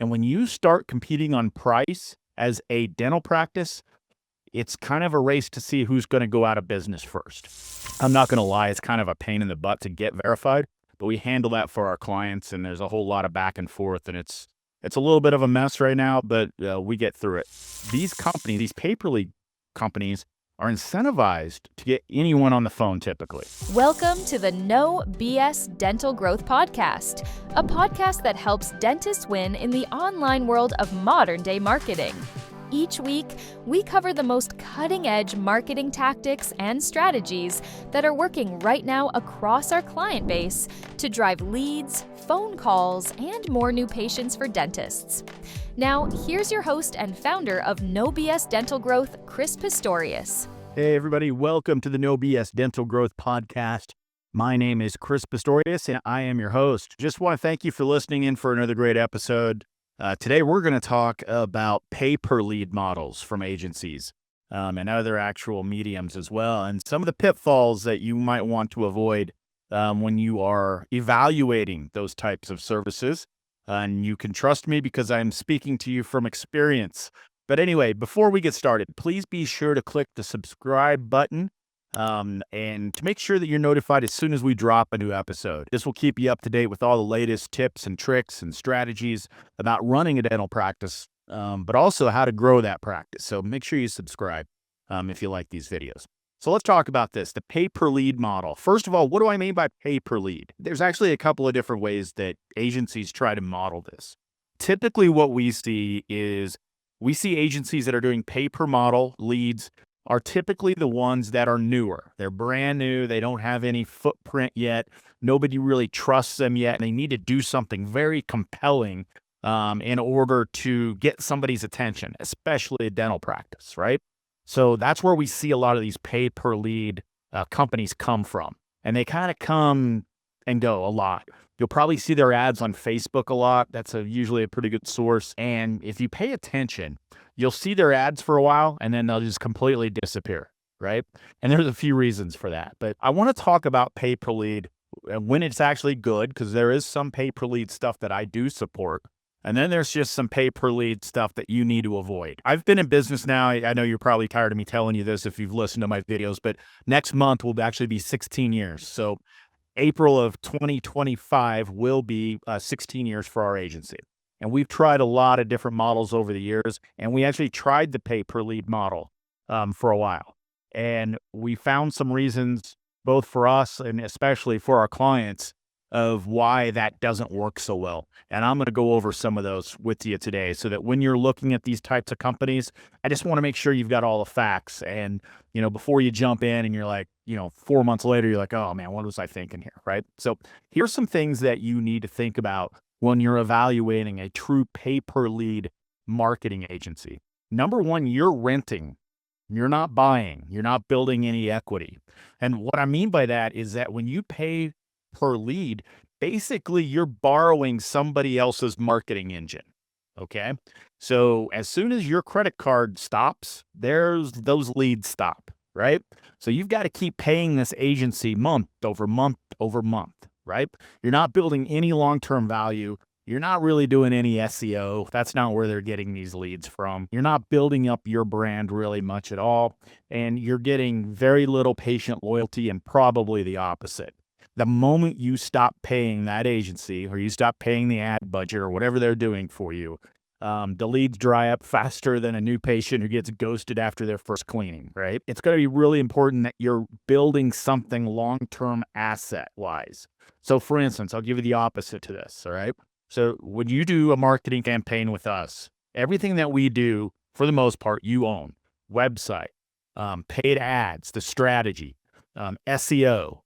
And when you start competing on price as a dental practice, it's kind of a race to see who's going to go out of business first. I'm not going to lie, it's kind of a pain in the butt to get verified, but we handle that for our clients, and there's a whole lot of back and forth, and it's a little bit of a mess right now, but we get through it. These companies, these pay-per-lead companies, are incentivized to get anyone on the phone typically. Welcome to the No BS Dental Growth Podcast, a podcast that helps dentists win in the online world of modern-day marketing. Each week, we cover the most cutting-edge marketing tactics and strategies that are working right now across our client base to drive leads, phone calls, and more new patients for dentists. Now, here's your host and founder of No BS Dental Growth, Chris Pistorius. Hey, everybody. Welcome to the No BS Dental Growth Podcast. My name is Chris Pistorius, and I am your host. Just want to thank you for listening in for another great episode. Today, we're going to talk about pay-per-lead models from agencies and other actual mediums as well, and some of the pitfalls that you might want to avoid when you are evaluating those types of services. And you can trust me because I'm speaking to you from experience. But anyway, before we get started, please be sure to click the subscribe button and to make sure that you're notified as soon as we drop a new episode. This will keep you up to date with all the latest tips and tricks and strategies about running a dental practice, but also how to grow that practice. So make sure you subscribe if you like these videos. So let's talk about this, the pay-per-lead model. First of all, what do I mean by pay-per-lead? There's actually a couple of different ways that agencies try to model this. Typically what we see is agencies that are doing pay-per-model leads are typically the ones that are newer. They're brand new. They don't have any footprint yet. Nobody really trusts them yet. And they need to do something very compelling in order to get somebody's attention, especially a dental practice, right? So that's where we see a lot of these pay-per-lead companies come from. And they kind of come and go a lot. You'll probably see their ads on Facebook a lot. That's usually a pretty good source. And if you pay attention, you'll see their ads for a while, and then they'll just completely disappear, right? And there's a few reasons for that. But I want to talk about pay-per-lead when it's actually good, because there is some pay-per-lead stuff that I do support. And then there's just some pay-per-lead stuff that you need to avoid. I've been in business now. I know you're probably tired of me telling you this if you've listened to my videos, but next month will actually be 16 years. So April of 2025 will be 16 years for our agency. And we've tried a lot of different models over the years, and we actually tried the pay-per-lead model for a while. And we found some reasons, both for us and especially for our clients, of why that doesn't work so well. And I'm going to go over some of those with you today so that when you're looking at these types of companies, I just want to make sure you've got all the facts. And, before you jump in and you're like, 4 months later, you're like, oh man, what was I thinking here, right? So here's some things that you need to think about when you're evaluating a true pay-per-lead marketing agency. Number one, you're renting. You're not buying. You're not building any equity. And what I mean by that is that when you pay per lead, basically you're borrowing somebody else's marketing engine. Okay. So as soon as your credit card stops, those leads stop, right? So you've got to keep paying this agency month over month over month, right? You're not building any long-term value. You're not really doing any SEO. That's not where they're getting these leads from. You're not building up your brand really much at all. And you're getting very little patient loyalty and probably the opposite. The moment you stop paying that agency or you stop paying the ad budget or whatever they're doing for you, the leads dry up faster than a new patient who gets ghosted after their first cleaning, right? It's going to be really important that you're building something long-term asset-wise. So for instance, I'll give you the opposite to this, all right? So when you do a marketing campaign with us, everything that we do, for the most part, you own. Website, paid ads, the strategy, SEO.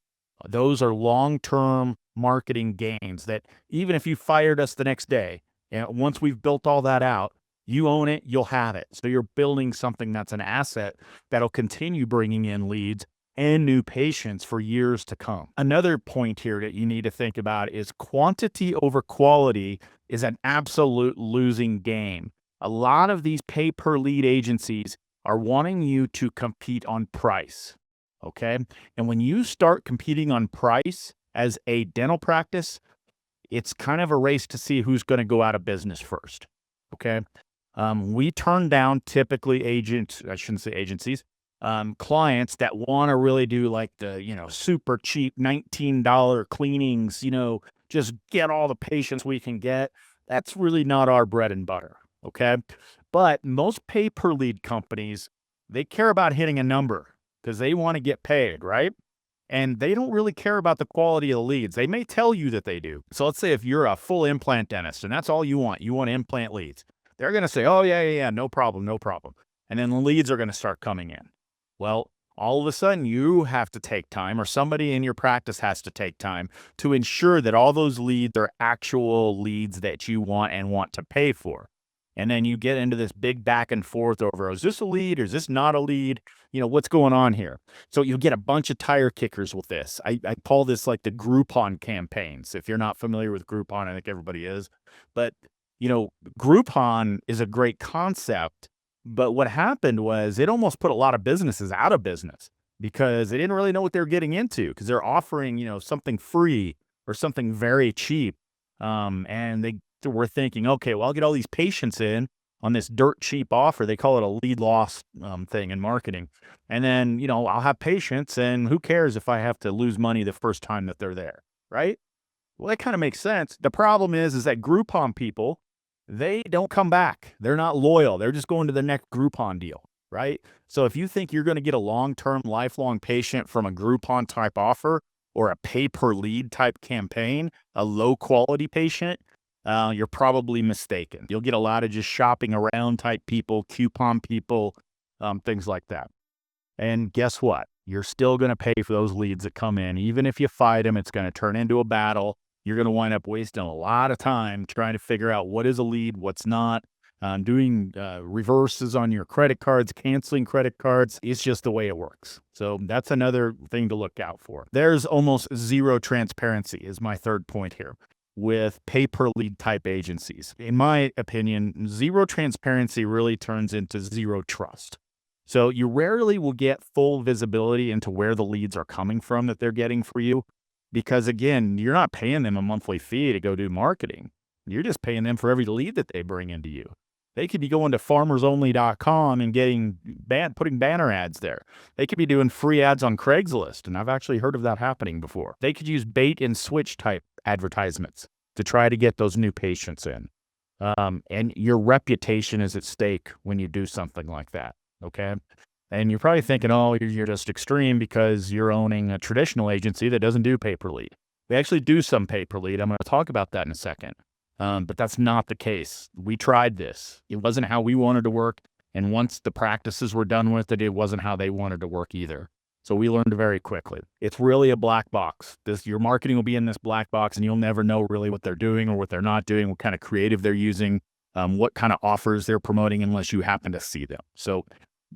Those are long-term marketing gains that even if you fired us the next day, once we've built all that out, you own it, you'll have it. So you're building something that's an asset that'll continue bringing in leads and new patients for years to come. Another point here that you need to think about is quantity over quality is an absolute losing game. A lot of these pay-per-lead agencies are wanting you to compete on price. Okay. And when you start competing on price as a dental practice, it's kind of a race to see who's going to go out of business first. Okay. We turn down typically I shouldn't say agencies, clients that want to really do like the, super cheap $19 cleanings, just get all the patients we can get. That's really not our bread and butter. Okay. But most pay per lead companies, they care about hitting a number because they want to get paid, right? And they don't really care about the quality of the leads. They may tell you that they do. So let's say if you're a full implant dentist and that's all you want implant leads. They're going to say, oh, yeah, no problem, no problem. And then the leads are going to start coming in. Well, all of a sudden you have to take time, or somebody in your practice has to take time to ensure that all those leads are actual leads that you want and want to pay for. And then you get into this big back and forth over, is this a lead or is this not a lead? What's going on here? So you'll get a bunch of tire kickers with this. I call this like the Groupon campaigns. If you're not familiar with Groupon, I think everybody is. But, Groupon is a great concept. But what happened was it almost put a lot of businesses out of business because they didn't really know what they were getting into because they're offering, something free or something very cheap. And they were thinking, okay, well, I'll get all these patients in on this dirt cheap offer. They call it a lead loss thing in marketing. And then, I'll have patients and who cares if I have to lose money the first time that they're there, right? Well, that kind of makes sense. The problem is that Groupon people, they don't come back. They're not loyal. They're just going to the next Groupon deal, right? So if you think you're going to get a long-term, lifelong patient from a Groupon type offer or a pay per lead type campaign, a low quality patient, you're probably mistaken. You'll get a lot of just shopping around type people, coupon people, things like that. And guess what? You're still going to pay for those leads that come in. Even if you fight them, it's going to turn into a battle. You're going to wind up wasting a lot of time trying to figure out what is a lead, what's not. Doing reverses on your credit cards, canceling credit cards. It's just the way it works. So that's another thing to look out for. There's almost zero transparency is my third point here with pay-per-lead type agencies. In my opinion, zero transparency really turns into zero trust. So you rarely will get full visibility into where the leads are coming from that they're getting for you. Because again, you're not paying them a monthly fee to go do marketing. You're just paying them for every lead that they bring into you. They could be going to farmersonly.com and putting banner ads there. They could be doing free ads on Craigslist. And I've actually heard of that happening before. They could use bait and switch type advertisements to try to get those new patients in. And your reputation is at stake when you do something like that. Okay. And you're probably thinking, oh, you're just extreme because you're owning a traditional agency that doesn't do pay-per-lead. We actually do some pay-per-lead. I'm going to talk about that in a second. But that's not the case. We tried this. It wasn't how we wanted to work. And once the practices were done with it, it wasn't how they wanted to work either. So we learned very quickly. It's really a black box. Your marketing will be in this black box and you'll never know really what they're doing or what they're not doing, what kind of creative they're using, what kind of offers they're promoting unless you happen to see them. So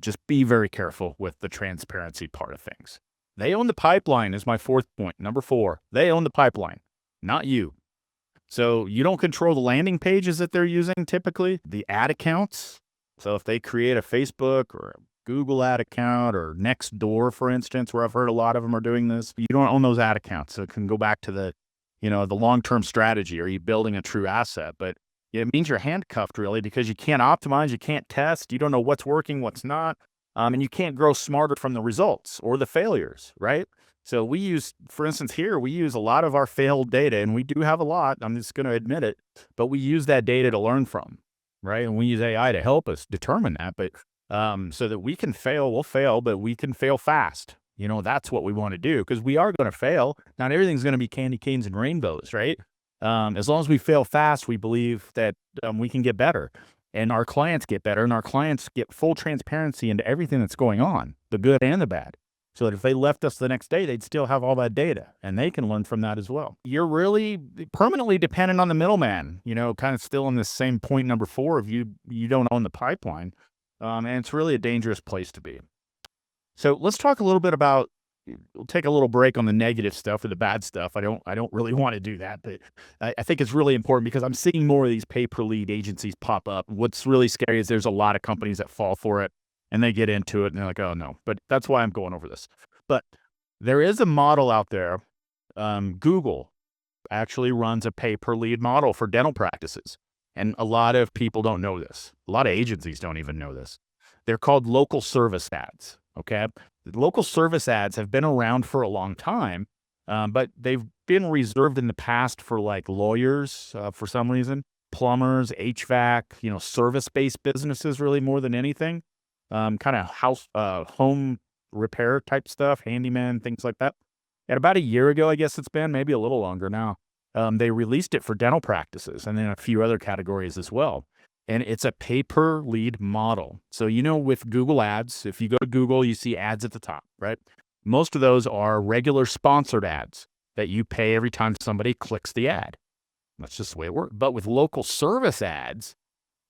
just be very careful with the transparency part of things. They own the pipeline is my fourth point. Number 4, they own the pipeline, not you. So you don't control the landing pages that they're using typically, the ad accounts. So if they create a Facebook or a Google ad account or Nextdoor, for instance, where I've heard a lot of them are doing this, you don't own those ad accounts. So it can go back to the long-term strategy. Are you building a true asset? But it means you're handcuffed really because you can't optimize, you can't test, you don't know what's working, what's not, and you can't grow smarter from the results or the failures, right? So we use, for instance, here, we use a lot of our failed data, and we do have a lot, I'm just going to admit it, but we use that data to learn from, right? And we use AI to help us determine that, but so that we can fail, we'll fail, but we can fail fast. That's what we want to do because we are going to fail. Not everything's going to be candy canes and rainbows, right? As long as we fail fast, we believe that we can get better and our clients get better and our clients get full transparency into everything that's going on, the good and the bad. So that if they left us the next day, they'd still have all that data and they can learn from that as well. You're really permanently dependent on the middleman, kind of still in this same point number 4 of you don't own the pipeline. And it's really a dangerous place to be. So let's talk a little bit about, we'll take a little break on the negative stuff or the bad stuff. I don't really want to do that, but I think it's really important because I'm seeing more of these pay-per-lead agencies pop up. What's really scary is there's a lot of companies that fall for it and they get into it and they're like, oh no, but that's why I'm going over this. But there is a model out there. Google actually runs a pay-per-lead model for dental practices. And a lot of people don't know this. A lot of agencies don't even know this. They're called local service ads, okay? Local service ads have been around for a long time, but they've been reserved in the past for like lawyers for some reason, plumbers, HVAC, service-based businesses really more than anything, kind of home repair type stuff, handyman, things like that. And about a year ago, I guess it's been, maybe a little longer now, they released it for dental practices and then a few other categories as well. And it's a pay-per-lead model. So, with Google Ads, if you go to Google, you see ads at the top, right? Most of those are regular sponsored ads that you pay every time somebody clicks the ad. That's just the way it works. But with local service ads,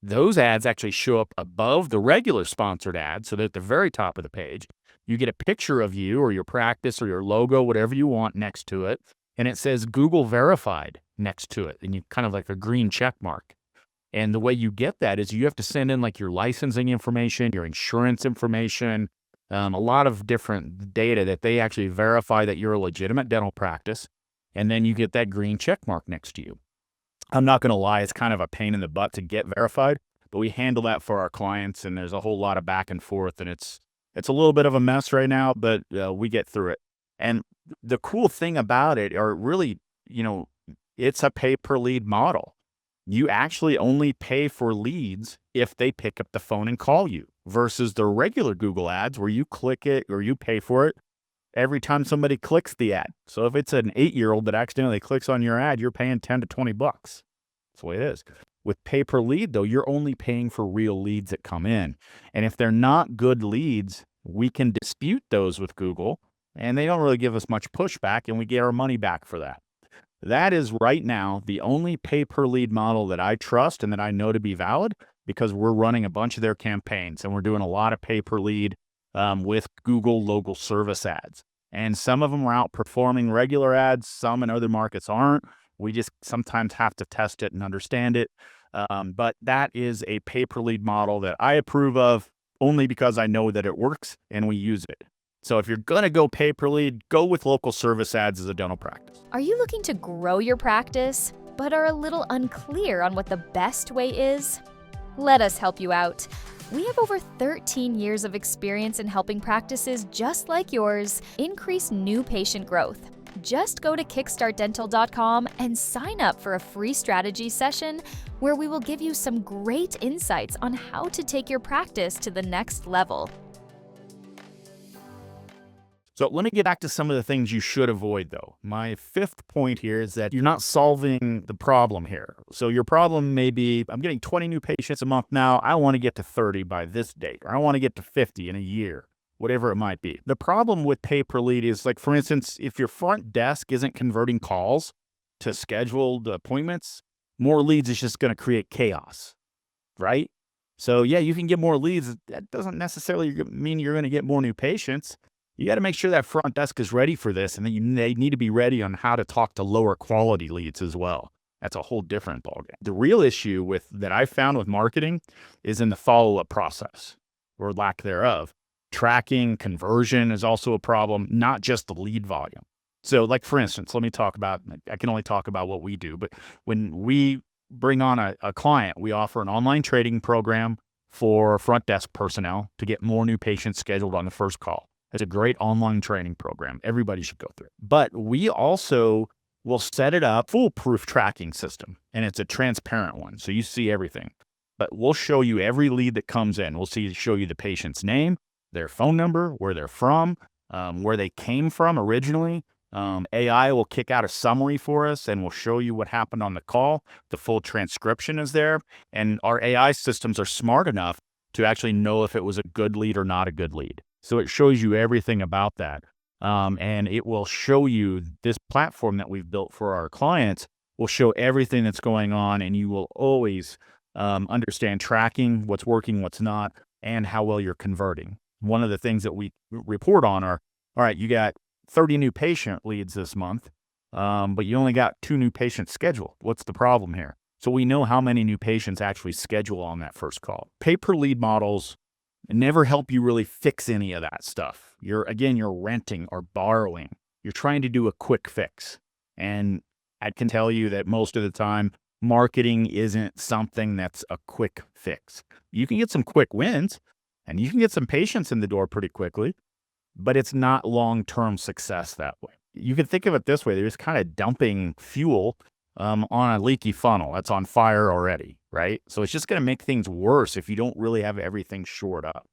those ads actually show up above the regular sponsored ads. So that at the very top of the page, you get a picture of you or your practice or your logo, whatever you want next to it. And it says Google verified next to it. And you kind of like a green check mark. And the way you get that is you have to send in like your licensing information, your insurance information, a lot of different data that they actually verify that you're a legitimate dental practice. And then you get that green check mark next to you. I'm not going to lie, it's kind of a pain in the butt to get verified, but we handle that for our clients, and there's a whole lot of back and forth, and it's a little bit of a mess right now, but we get through it. And the cool thing about it, or really, it's a pay-per-lead model. You actually only pay for leads if they pick up the phone and call you versus the regular Google ads where you click it or you pay for it every time somebody clicks the ad. So if it's an 8-year-old that accidentally clicks on your ad, you're paying 10 to 20 bucks. That's the way it is. With pay per lead, though, you're only paying for real leads that come in. And if they're not good leads, we can dispute those with Google, and they don't really give us much pushback, and we get our money back for that. That is right now the only pay-per-lead model that I trust and that I know to be valid because we're running a bunch of their campaigns and we're doing a lot of pay-per-lead with Google local service ads. And some of them are outperforming regular ads. Some in other markets aren't. We just sometimes have to test it and understand it. But that is a pay-per-lead model that I approve of only because I know that it works and we use it. So if you're going to go pay-per-lead, go with local service ads as a dental practice. Are you looking to grow your practice, but are a little unclear on what the best way is? Let us help you out. We have over 13 years of experience in helping practices just like yours increase new patient growth. Just go to kickstartdental.com and sign up for a free strategy session where we will give you some great insights on how to take your practice to the next level. So let me get back to some of the things you should avoid, though. My fifth point here is that you're not solving the problem here. So your problem may be, I'm getting 20 new patients a month now. I want to get to 30 by this date, or I want to get to 50 in a year, whatever it might be. The problem with pay-per-lead is, like, for instance, if your front desk isn't converting calls to scheduled appointments, more leads is just going to create chaos, right? So yeah, you can get more leads. That doesn't necessarily mean you're going to get more new patients. You got to make sure that front desk is ready for this, and then they need to be ready on how to talk to lower quality leads as well. That's a whole different ballgame. The real issue that I found with marketing is in the follow-up process, or lack thereof. Tracking, conversion is also a problem, not just the lead volume. So, like, for instance, I can only talk about what we do, but when we bring on a client, we offer an online trading program for front desk personnel to get more new patients scheduled on the first call. It's a great online training program. Everybody should go through it. But we also will set it up foolproof tracking system, and it's a transparent one, so you see everything. But we'll show you every lead that comes in. We'll show you the patient's name, their phone number, where they're from, where they came from originally. AI will kick out a summary for us, and we'll show you what happened on the call. The full transcription is there, and our AI systems are smart enough to actually know if it was a good lead or not a good lead. So it shows you everything about that. And it will show you this platform that we've built for our clients will show everything that's going on, and you will always understand tracking, what's working, what's not, and how well you're converting. One of the things that we report on are, all right, you got 30 new patient leads this month, but you only got 2 new patients scheduled. What's the problem here? So we know how many new patients actually schedule on that first call. Pay-per-lead models never help you really fix any of that stuff. You're renting or borrowing. You're trying to do a quick fix. And I can tell you that most of the time, marketing isn't something that's a quick fix. You can get some quick wins and you can get some patients in the door pretty quickly, but it's not long-term success that way. You can think of it this way. They're just kind of dumping fuel on a leaky funnel that's on fire already, right? So it's just going to make things worse if you don't really have everything shored up.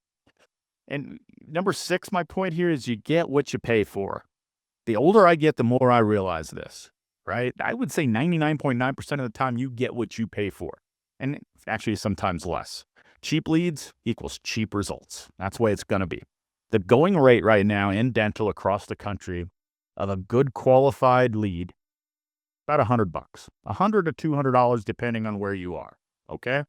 And number 6, my point here is you get what you pay for. The older I get, the more I realize this, right? I would say 99.9% of the time you get what you pay for. And actually sometimes less. Cheap leads equals cheap results. That's the way it's going to be. The going rate right now in dental across the country of a good qualified lead, about $100, $100 to $200 depending on where you are. Okay.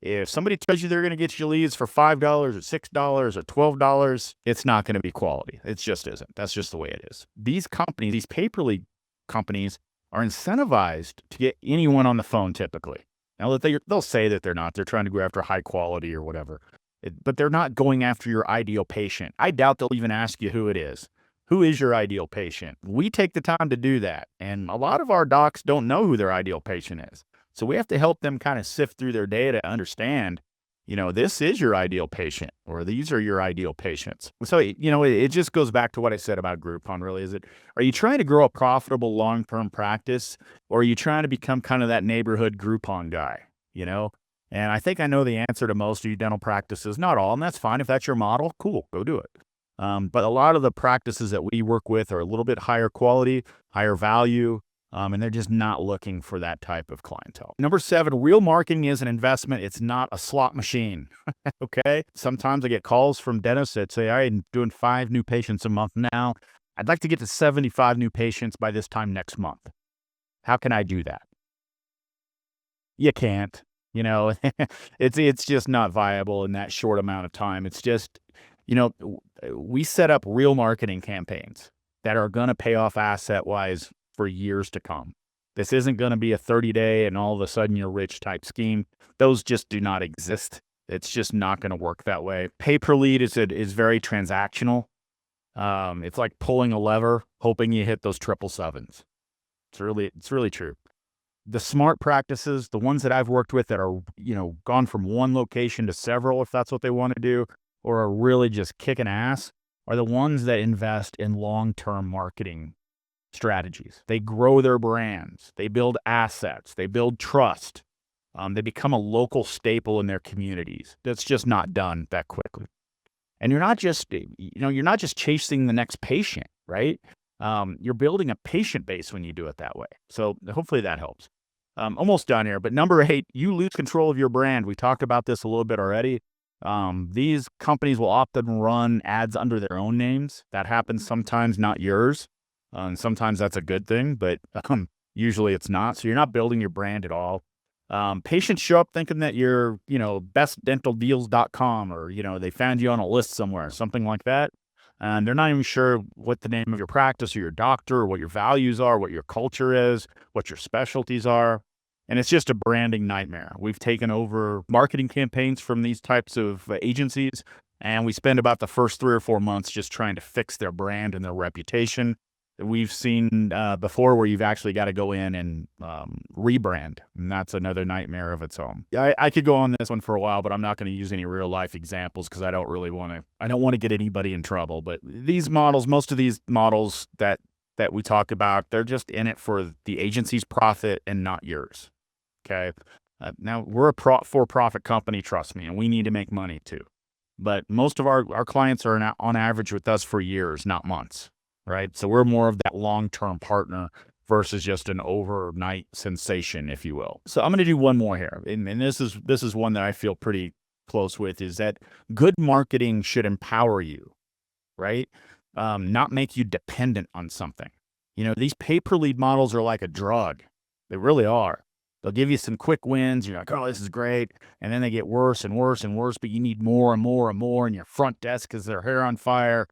If somebody tells you they're going to get you leads for $5 or $6 or $12, it's not going to be quality. It just isn't. That's just the way it is. These companies, these pay-per lead companies are incentivized to get anyone on the phone typically. Now, they'll say that they're not. They're trying to go after high quality or whatever. But they're not going after your ideal patient. I doubt they'll even ask you who it is. Who is your ideal patient? We take the time to do that. And a lot of our docs don't know who their ideal patient is. So we have to help them kind of sift through their data to understand, this is your ideal patient or these are your ideal patients. So, it just goes back to what I said about Groupon really. Are you trying to grow a profitable long-term practice or are you trying to become kind of that neighborhood Groupon guy, And I think I know the answer to most of you dental practices, not all, and that's fine. If that's your model, cool, go do it. But a lot of the practices that we work with are a little bit higher quality, higher value, and they're just not looking for that type of clientele. Number 7, real marketing is an investment. It's not a slot machine. Okay. Sometimes I get calls from dentists that say, I'm doing 5 new patients a month now. I'd like to get to 75 new patients by this time next month. How can I do that? You can't. It's just not viable in that short amount of time. It's just, we set up real marketing campaigns that are going to pay off asset-wise for years to come. This isn't going to be a 30-day and all of a sudden you're rich type scheme. Those just do not exist. It's just not going to work that way. Pay per lead is very transactional. It's like pulling a lever, hoping you hit those 777s. It's really true. The smart practices, the ones that I've worked with that are, gone from one location to several, if that's what they want to do, or are really just kicking ass, are the ones that invest in long-term marketing strategies. They grow their brands. They build assets. They build trust. They become a local staple in their communities. That's just not done that quickly. And you're not just chasing the next patient, right? You're building a patient base when you do it that way. So hopefully that helps. Almost done here, but number 8, you lose control of your brand. We talked about this a little bit already. These companies will often run ads under their own names. That happens sometimes, not yours. And sometimes that's a good thing, but usually it's not. So you're not building your brand at all. Patients show up thinking that you're, bestdentaldeals.com or, they found you on a list somewhere, something like that. And they're not even sure what the name of your practice or your doctor or what your values are, what your culture is, what your specialties are. And it's just a branding nightmare. We've taken over marketing campaigns from these types of agencies, and we spend about the first 3 or 4 months just trying to fix their brand and their reputation. We've seen before where you've actually got to go in and rebrand, and that's another nightmare of its own. I could go on this one for a while, but I'm not going to use any real life examples because I don't want to get anybody in trouble. But these models, most of these models that we talk about, they're just in it for the agency's profit and not yours. Okay. Now we're a for-profit company, trust me, and we need to make money too. But most of our clients are on average with us for years, not months. Right. So we're more of that long-term partner versus just an overnight sensation, if you will. So I'm going to do one more here. And this is one that I feel pretty close with, is that good marketing should empower you, right? Not make you dependent on something. These pay-per-lead models are like a drug. They really are. They'll give you some quick wins. You're like, oh, this is great. And then they get worse and worse and worse, but you need more and more and more. And your front desk is their hair on fire.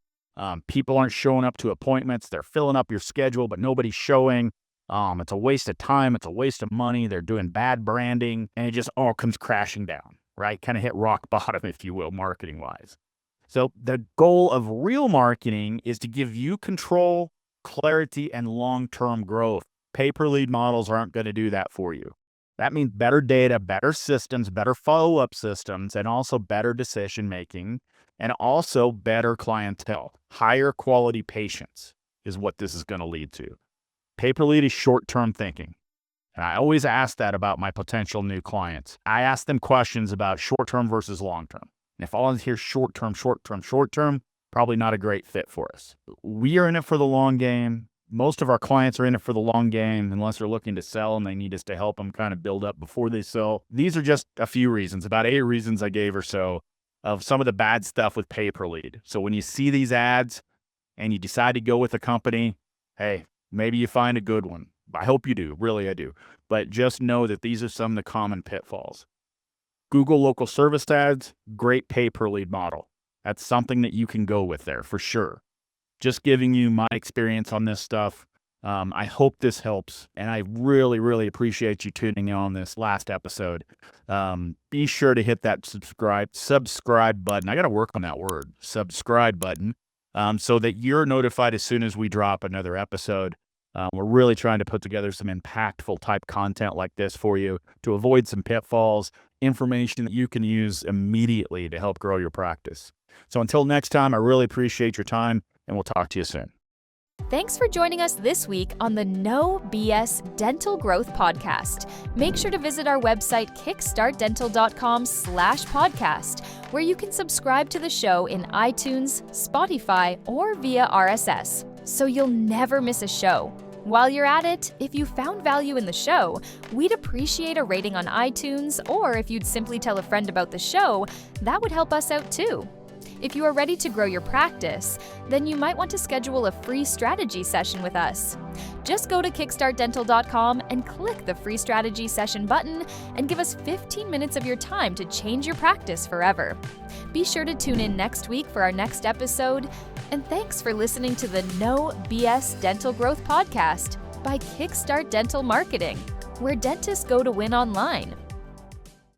People aren't showing up to appointments. They're filling up your schedule, but nobody's showing. It's a waste of time. It's a waste of money. They're doing bad branding, and it just all comes crashing down, right? Kind of hit rock bottom, if you will, marketing-wise. So the goal of real marketing is to give you control, clarity, and long-term growth. Pay-per-lead models aren't going to do that for you. That means better data, better systems, better follow-up systems, and also better decision-making, and also better clientele. Higher quality patients is what this is going to lead to. Pay-per-lead is short-term thinking. And I always ask that about my potential new clients. I ask them questions about short-term versus long-term. And if all I hear short-term, probably not a great fit for us. We are in it for the long game. Most of our clients are in it for the long game, unless they're looking to sell and they need us to help them kind of build up before they sell. These are just a few reasons, about 8 reasons I gave or so of some of the bad stuff with pay-per-lead. So when you see these ads and you decide to go with a company, hey, maybe you find a good one. I hope you do. Really, I do. But just know that these are some of the common pitfalls. Google local service ads, great pay-per-lead model. That's something that you can go with there for sure. Just giving you my experience on this stuff. I hope this helps. And I really, really appreciate you tuning in on this last episode. Be sure to hit that subscribe button. I got to work on that word, subscribe button, so that you're notified as soon as we drop another episode. We're really trying to put together some impactful type content like this for you to avoid some pitfalls, information that you can use immediately to help grow your practice. So until next time, I really appreciate your time, and we'll talk to you soon. Thanks for joining us this week on the No BS Dental Growth Podcast. Make sure to visit our website, kickstartdental.com/podcast, where you can subscribe to the show in iTunes, Spotify, or via RSS, so you'll never miss a show. While you're at it, if you found value in the show, we'd appreciate a rating on iTunes, or if you'd simply tell a friend about the show, that would help us out too. If you are ready to grow your practice, then you might want to schedule a free strategy session with us. Just go to kickstartdental.com and click the free strategy session button and give us 15 minutes of your time to change your practice forever. Be sure to tune in next week for our next episode, and thanks for listening to the No BS Dental Growth Podcast by Kickstart Dental Marketing, where dentists go to win online.